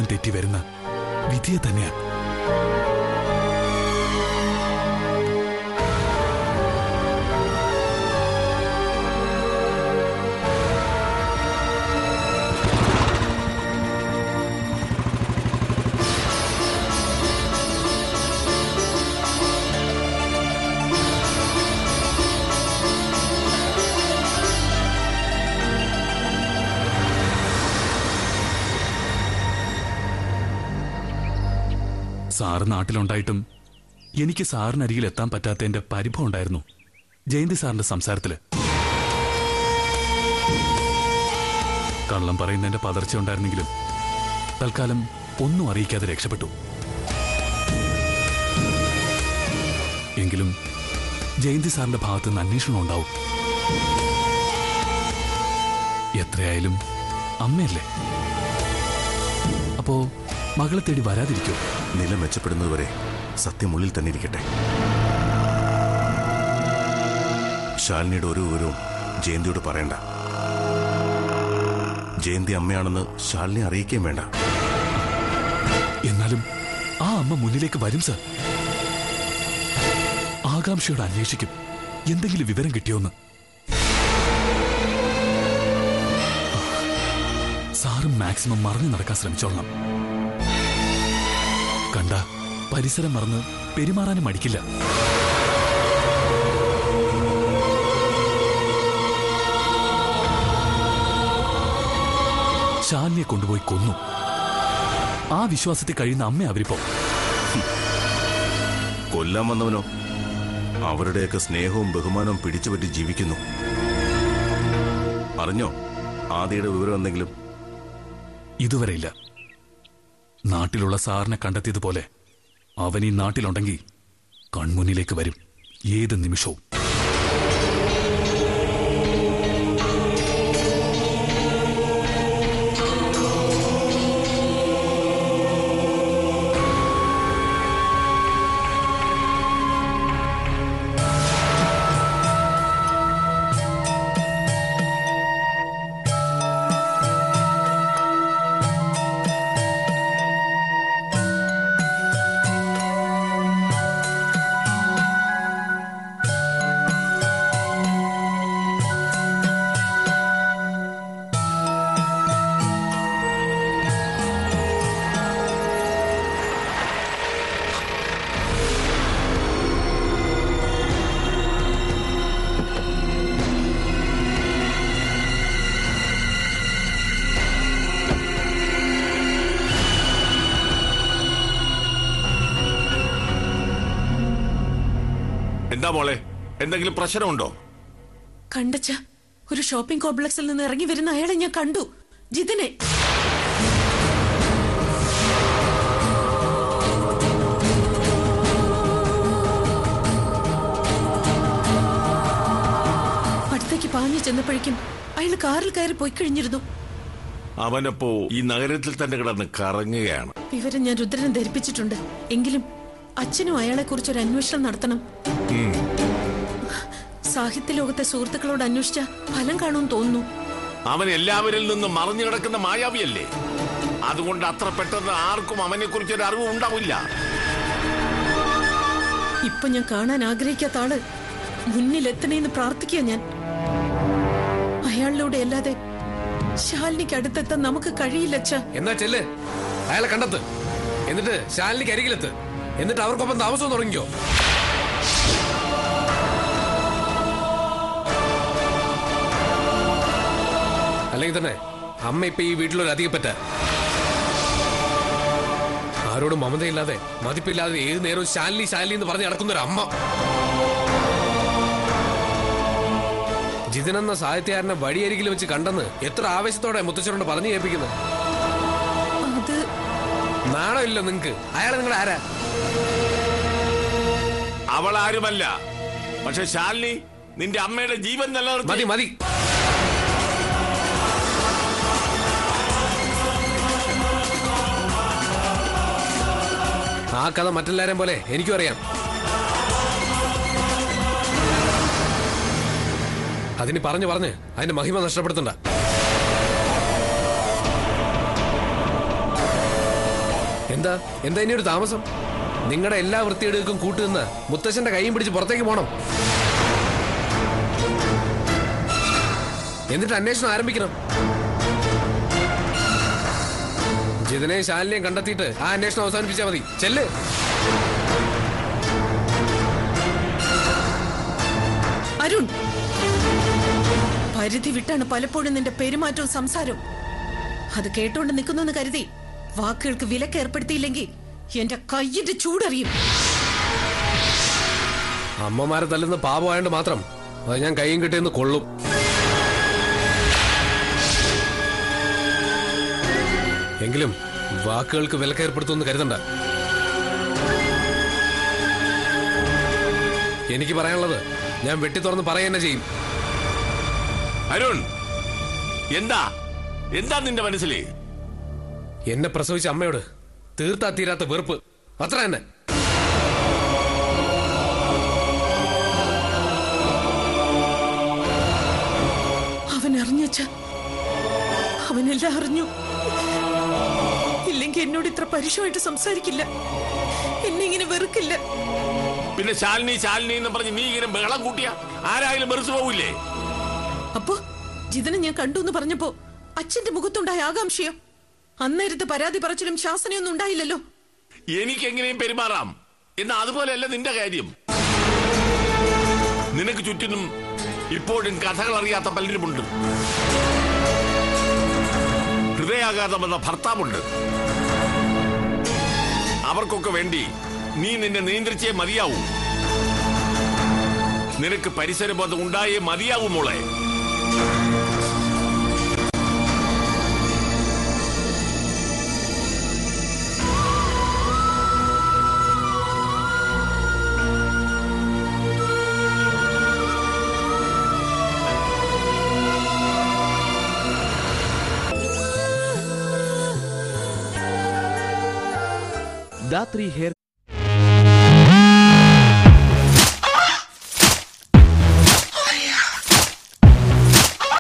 പാലം തെറ്റി വരുന്ന വിധിയെ തന്നെയാ. സാറ് നാട്ടിലുണ്ടായിട്ടും എനിക്ക് സാറിനരികിൽ എത്താൻ പറ്റാത്തതിന്റെ പരിഭവം ഉണ്ടായിരുന്നു ജയന്തി സാറിന്റെ സംസാരത്തില്. കള്ളം പറയുന്നതിന്റെ പതർച്ച ഉണ്ടായിരുന്നെങ്കിലും തൽക്കാലം ഒന്നും അറിയിക്കാതെ രക്ഷപ്പെട്ടു. എങ്കിലും ജയന്തി സാറിന്റെ ഭാഗത്തുനിന്ന് അന്വേഷണം ഉണ്ടാവും. എത്രയായാലും അമ്മയല്ലേ. അപ്പോ മകളെ തേടി വരാതിരിക്കോ? നില മെച്ചപ്പെടുന്നതുവരെ സത്യം ഉള്ളിൽ തന്നെ ഇരിക്കട്ടെ. ശാലിനിയുടെ ഒരു വിവരവും ജയന്തിയോട് പറയണ്ട. ജയന്തി അമ്മയാണെന്ന് ശാലിനി അറിയിക്കുകയും വേണ്ട. എന്നാലും ആ അമ്മ മുന്നിലേക്ക് വരും സർ. ആകാംക്ഷയോട് അന്വേഷിക്കും എന്തെങ്കിലും വിവരം കിട്ടിയോന്ന്. സാറും മാക്സിമം മറഞ്ഞു നടക്കാൻ ശ്രമിച്ചോളണം. കണ്ട പരിസരം മറന്ന് പെരുമാറാനും മടിക്കില്ല. ശാലിനിയെ കൊണ്ടുപോയി കൊന്നു. ആ വിശ്വാസത്തിൽ കഴിയുന്ന അമ്മ അവരിപ്പോ. കൊല്ലാൻ വന്നവനോ അവരുടെയൊക്കെ സ്നേഹവും ബഹുമാനവും പിടിച്ചുപറ്റി ജീവിക്കുന്നു. അറിഞ്ഞോ ആദിയുടെ വിവരം എന്തെങ്കിലും? ഇതുവരെയില്ല. നാട്ടിലുള്ള സാറിനെ കണ്ടെത്തിയതുപോലെ അവൻ ഈ നാട്ടിലുണ്ടെങ്കിൽ കൺമുന്നിലേക്ക് വരും ഏത് നിമിഷവും. എന്താ മോളെ, എന്തെങ്കിലും പ്രശ്നമുണ്ടോ? കണ്ടച്ച ഒരു ഷോപ്പിംഗ് കോംപ്ലക്സിൽ നിന്ന് ഇറങ്ങി വരുന്ന അയാളെ ഞാൻ കണ്ടു. ജിതിനെ. അടുത്തേക്ക് പാഞ്ഞു ചെന്നപ്പോഴേക്കും അയാൾ കാറിൽ കയറി പോയി കഴിഞ്ഞിരുന്നു. അവനപ്പോ ഈ നഗരത്തിൽ തന്നെ കിടന്ന് കറങ്ങുകയാണ്. വിവരം ഞാൻ രുദ്രനെ ധരിപ്പിച്ചിട്ടുണ്ട്. എങ്കിലും അച്ഛനും അയാളെ കുറിച്ചൊരു അന്വേഷണം നടത്തണം. സാഹിത്യ ലോകത്തെ സുഹൃത്തുക്കളോട് അന്വേഷിച്ച ഫലം കാണുമെന്ന് തോന്നുന്നു. അവൻ എല്ലാവരിൽ നിന്നും മറിഞ്ഞു കിടക്കുന്ന മായാവിയല്ലേ. അതുകൊണ്ട് അത്ര പെട്ടെന്ന് ആർക്കും അവനെ കുറിച്ചൊരു അറിവ് ഉണ്ടാവില്ല. ഇപ്പൊ ഞാൻ കാണാൻ ആഗ്രഹിക്കാത്ത ആള് മുന്നിലെത്തണേന്ന് പ്രാർത്ഥിക്കുക ഞാൻ. അയാളിലൂടെ അല്ലാതെ ശാലിനിക്ക് അടുത്തെത്താൻ നമുക്ക് കഴിയില്ല. എന്നാ ചെല്ല്, അയാളെ കണ്ടെത്ത്. എന്നിട്ട് ശാലിനിക്ക് അരികിലെത്ത്. എന്നിട്ട് അവർക്കൊപ്പം താമസം തുടങ്ങിക്കോ. അല്ലെങ്കിൽ തന്നെ അമ്മ ഇപ്പൊ ഈ വീട്ടിലൊരു അധികപ്പറ്റ. ആരോടും മമതയില്ലാതെ മതിപ്പില്ലാതെ ഏത് നേരവും ശാലിനി ശാലിനി എന്ന് പറഞ്ഞ് നടക്കുന്നൊരു അമ്മ. ജിതിനെന്ന സാഹിത്യകാരനെ വഴിയരികിൽ വെച്ച് കണ്ടെന്ന് എത്ര ആവേശത്തോടെ മുത്തച്ഛനോട് പറഞ്ഞു കേൾപ്പിക്കുന്നത്. നാണമില്ല നിങ്ങക്ക്? അയാളെ നിങ്ങൾ ആരാ? അവൾ ആരുമല്ല. പക്ഷെ ശാലിനി നിന്റെ അമ്മയുടെ ജീവൻ നിലനിർത്തി. മതി മതി. ആ കഥ മറ്റെല്ലാരെയും പോലെ എനിക്കും അറിയാം. അതിന് പറഞ്ഞു പറഞ്ഞ് അതിന്റെ മഹിമ നഷ്ടപ്പെടുത്തണ്ട. എന്താ എന്താ ഇനി ഒരു താമസം? നിങ്ങളുടെ എല്ലാ വൃത്തിയെടുക്കും കൂട്ടുനിന്ന് മുത്തശ്ശന്റെ കൈയും പിടിച്ച് പുറത്തേക്ക് പോണം. എന്നിട്ട് അന്വേഷണം ആരംഭിക്കണം. ജിതനെയും ശാലിനെയും കണ്ടെത്തിയിട്ട് ആ അന്വേഷണം അവസാനിപ്പിച്ചാൽ മതി. ചെല്ല്. അരുൺ, പരിധി വിട്ടാണ് പലപ്പോഴും നിന്റെ പെരുമാറ്റവും സംസാരവും. അത് കേട്ടോണ്ട് നിൽക്കുന്നെന്ന് കരുതി വാക്കുകൾക്ക് വിലക്ക് ഏർപ്പെടുത്തിയില്ലെങ്കിൽ എന്റെ കയ്യിന്റെ ചൂടറിയും. അമ്മമാരെ തല്ലുന്ന പാപമായോണ്ട് മാത്രം അത് ഞാൻ കൈയും കിട്ടിയെന്ന് കൊള്ളും. എങ്കിലും വാക്കുകൾക്ക് വിലക്കേർപ്പെടുത്തുമെന്ന് കരുതണ്ട. എനിക്ക് പറയാനുള്ളത് ഞാൻ വെട്ടി തുറന്ന് പറയുക തന്നെ ചെയ്യും. അരുൺ, എന്താ എന്താ നിന്റെ മനസ്സിൽ? എന്നെ പ്രസവിച്ച അമ്മയോട് തീർത്താ തീരാത്ത വെറുപ്പ്, അത്ര തന്നെ. അവൻ അറിഞ്ഞച്ച അവനെല്ലാം അറിഞ്ഞു. ഇല്ലെങ്കിൽ എന്നോട് ഇത്ര പരുഷമായിട്ട് സംസാരിക്കില്ല, എന്നെ ഇങ്ങനെ വെറുക്കില്ല. പിന്നെ ശാലിനി ശാലിനി എന്ന് പറഞ്ഞ് നീ ഇങ്ങനെ ബഹളം കൂട്ടിയ ആരായാലും വെറുത്തു പോവില്ലേ? അപ്പോ ജിതനെ ഞാൻ കണ്ടു എന്ന് പറഞ്ഞപ്പോ അച്ഛന്റെ മുഖത്തുണ്ടായ ആകാംക്ഷയോ? അന്നേരത്തെ പരാതി പറച്ചിലും ശാസനയൊന്നും ഉണ്ടായില്ലല്ലോ. എനിക്ക് എങ്ങനെയും പെരുമാറാം എന്നാ അതുപോലെയല്ല നിന്റെ കാര്യം. നിനക്ക് ചുറ്റിനും ഇപ്പോഴും കഥകൾ അറിയാത്ത പലരുമുണ്ട്. ഹൃദയാഘാതം എന്ന ഭർത്താവുണ്ട്. അവർക്കൊക്കെ വേണ്ടി നീ നിന്നെ നിയന്ത്രിച്ചേ മതിയാവൂ. നിനക്ക് പരിസരബോധം ഉണ്ടായേ മതിയാവൂ മോളെ. ധാത്രി ഹെയർ